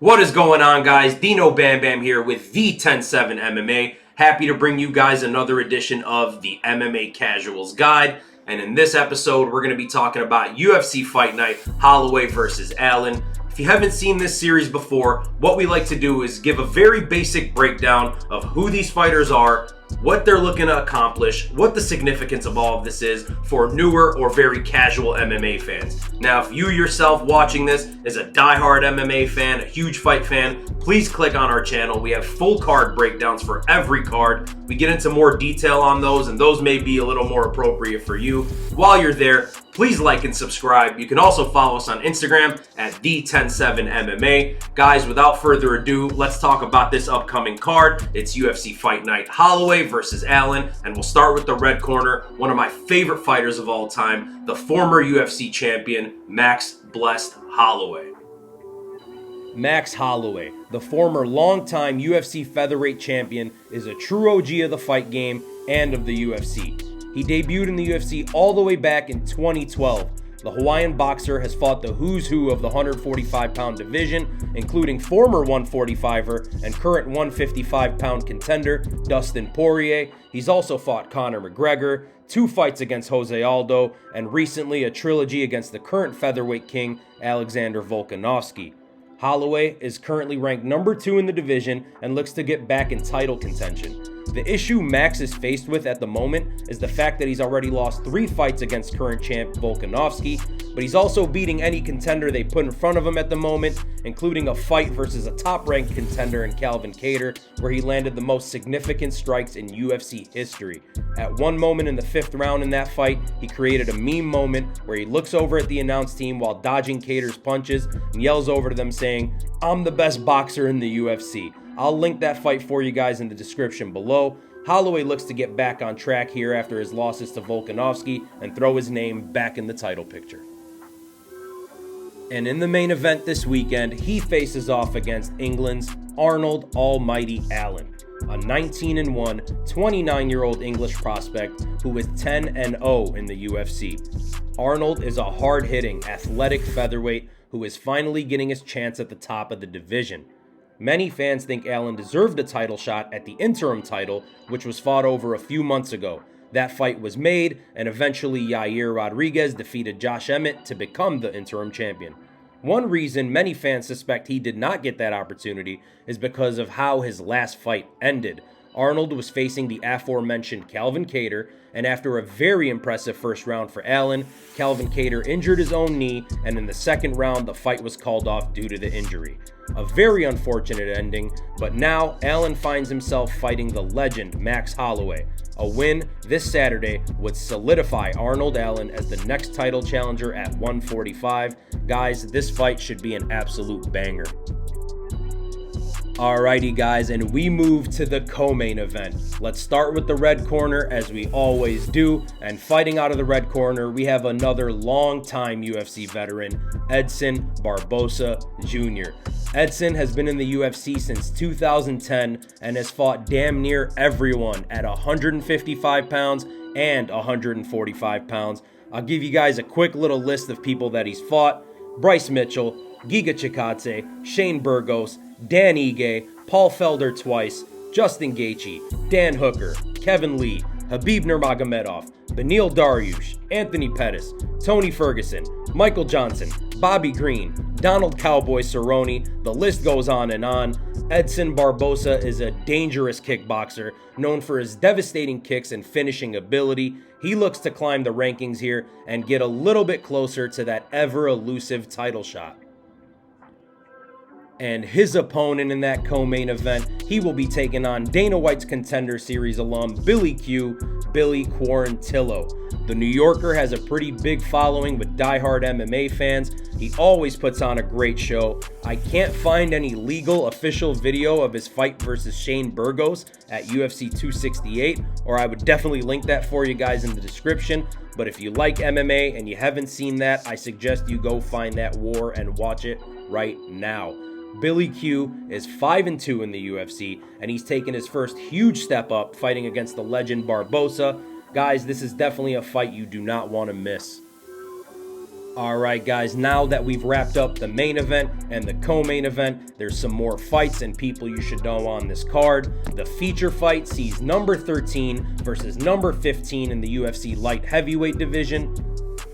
What is going on, guys? Dino Bam Bam here with the 10-7 MMA. Happy to bring you guys another edition of the MMA Casuals Guide. And in this episode, we're going to be talking about UFC Fight Night, Holloway versus Allen. If you haven't seen this series before, what we like to do is give a very basic breakdown of who these fighters are, what they're looking to accomplish, what the significance of all of this is for newer or very casual MMA fans. Now, if you yourself watching this is a diehard MMA fan, a huge fight fan, please click on our channel. We have full card breakdowns for every card. We get into more detail on those, and those may be a little more appropriate for you. While you're there, please like and subscribe. You can also follow us on Instagram at the107MMA. Guys, without further ado, let's talk about this upcoming card. It's UFC Fight Night, Holloway versus Allen, and we'll start with the red corner, one of my favorite fighters of all time, the former UFC champion, Max Blessed Holloway. Max Holloway, the former longtime UFC featherweight champion, is a true OG of the fight game and of the UFC. He debuted in the UFC all the way back in 2012. The Hawaiian boxer has fought the who's who of the 145-pound division, including former 145er and current 155-pound contender Dustin Poirier. He's also fought Conor McGregor, 2 fights against Jose Aldo, and recently a trilogy against the current featherweight king Alexander Volkanovski. Holloway is currently ranked number 2 in the division and looks to get back in title contention. The issue Max is faced with at the moment is the fact that he's already lost 3 fights against current champ Volkanovski, but he's also beating any contender they put in front of him at the moment, including a fight versus a top-ranked contender in Calvin Kattar, where he landed the most significant strikes in UFC history. At one moment in the 5th round in that fight, he created a meme moment where he looks over at the announce team while dodging Kattar's punches and yells over to them saying, "I'm the best boxer in the UFC." I'll link that fight for you guys in the description below. Holloway looks to get back on track here after his losses to Volkanovski and throw his name back in the title picture. And in the main event this weekend, he faces off against England's Arnold Almighty Allen, a 19-1, 29-year-old English prospect who is 10-0 in the UFC. Arnold is a hard-hitting, athletic featherweight who is finally getting his chance at the top of the division. Many fans think Allen deserved a title shot at the interim title, which was fought over a few months ago. That fight was made, and eventually Yair Rodriguez defeated Josh Emmett to become the interim champion. One reason many fans suspect he did not get that opportunity is because of how his last fight ended. Arnold was facing the aforementioned Calvin Kattar, and after a very impressive first round for Allen, Calvin Kattar injured his own knee, and in the second round the fight was called off due to the injury. A very unfortunate ending, but now Allen finds himself fighting the legend Max Holloway. A win this Saturday would solidify Arnold Allen as the next title challenger at 145. Guys, this fight should be an absolute banger. Alrighty guys, and we move to the co-main event. Let's start with the red corner as we always do, and fighting out of the red corner we have another long-time UFC veteran, Edson Barboza Jr. Edson has been in the UFC since 2010 and has fought damn near everyone at 155 pounds and 145 pounds. I'll give you guys a quick little list of people that he's fought: Bryce Mitchell, Giga Chikadze, Shane Burgos, Dan Ige, Paul Felder twice, Justin Gaethje, Dan Hooker, Kevin Lee, Khabib Nurmagomedov, Beneil Dariush, Anthony Pettis, Tony Ferguson, Michael Johnson, Bobby Green, Donald Cowboy Cerrone, the list goes on and on. Edson Barboza is a dangerous kickboxer, known for his devastating kicks and finishing ability. He looks to climb the rankings here and get a little bit closer to that ever-elusive title shot. And his opponent in that co-main event, he will be taking on Dana White's Contender Series alum Billy Quarantillo. The New Yorker has a pretty big following with diehard MMA fans. He always puts on a great show. I can't find any legal official video of his fight versus Shane Burgos at UFC 268, or I would definitely link that for you guys in the description. But if you like MMA and you haven't seen that, I suggest you go find that war and watch it right now. Billy Q is 5-2 in the UFC, and he's taken his first huge step up fighting against the legend Barboza. Guys, this is definitely a fight you do not want to miss. Alright guys, now that we've wrapped up the main event and the co-main event, there's some more fights and people you should know on this card. The feature fight sees number 13 versus number 15 in the UFC light heavyweight division.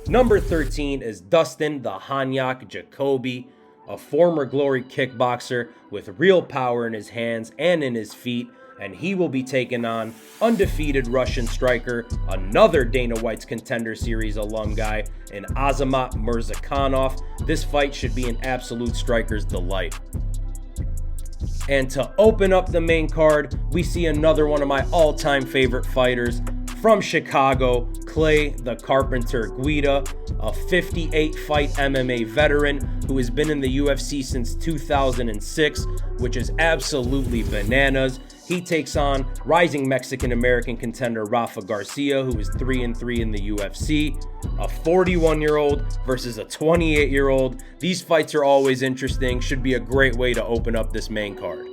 Number 13 is Dustin the Hanyak Jacoby, a former Glory kickboxer with real power in his hands and in his feet, and he will be taking on undefeated Russian striker, another Dana White's Contender Series alum guy, in Azamat Murzakanov. This fight should be an absolute striker's delight. And to open up the main card, we see another one of my all-time favorite fighters from Chicago, Clay the Carpenter Guida, a 58-fight MMA veteran who has been in the UFC since 2006, which is absolutely bananas. He takes on rising Mexican-American contender Rafa Garcia, who is 3-3 in the UFC. A 41-year-old versus a 28-year-old. These fights are always interesting. Should be a great way to open up this main card.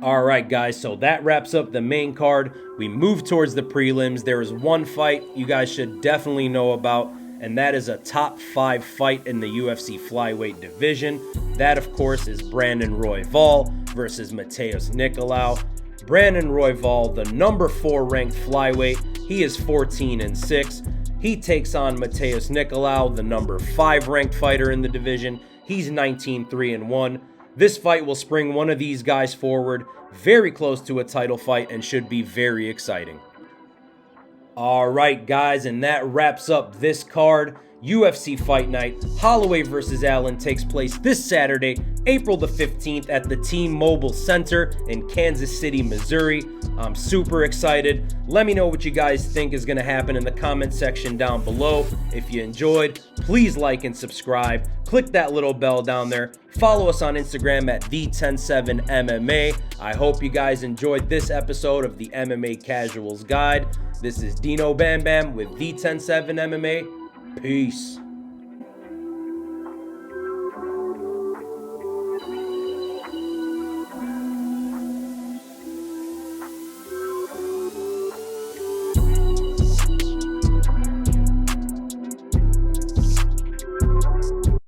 Alright guys, so that wraps up the main card. We move towards the prelims. There is one fight you guys should definitely know about, and that is a top 5 fight in the UFC flyweight division. That, of course, is Brandon Royval versus Matheus Nicolau. Brandon Royval, the number 4 ranked flyweight, he is 14-6. He takes on Matheus Nicolau, the number 5 ranked fighter in the division. He's 19-3-1. This fight will spring one of these guys forward, very close to a title fight, and should be very exciting. Alright guys, and that wraps up this card. UFC Fight Night, Holloway vs. Allen takes place this Saturday, April the 15th at the Tmobile Center in Kansas City, Missouri. I'm super excited. Let me know what you guys think is going to happen in the comment section down below. If you enjoyed, please like and subscribe. Click that little bell down there. Follow us on Instagram at the107MMA. I hope you guys enjoyed this episode of the MMA Casuals Guide. This is Dino Bam Bam with the 107 MMA. Peace.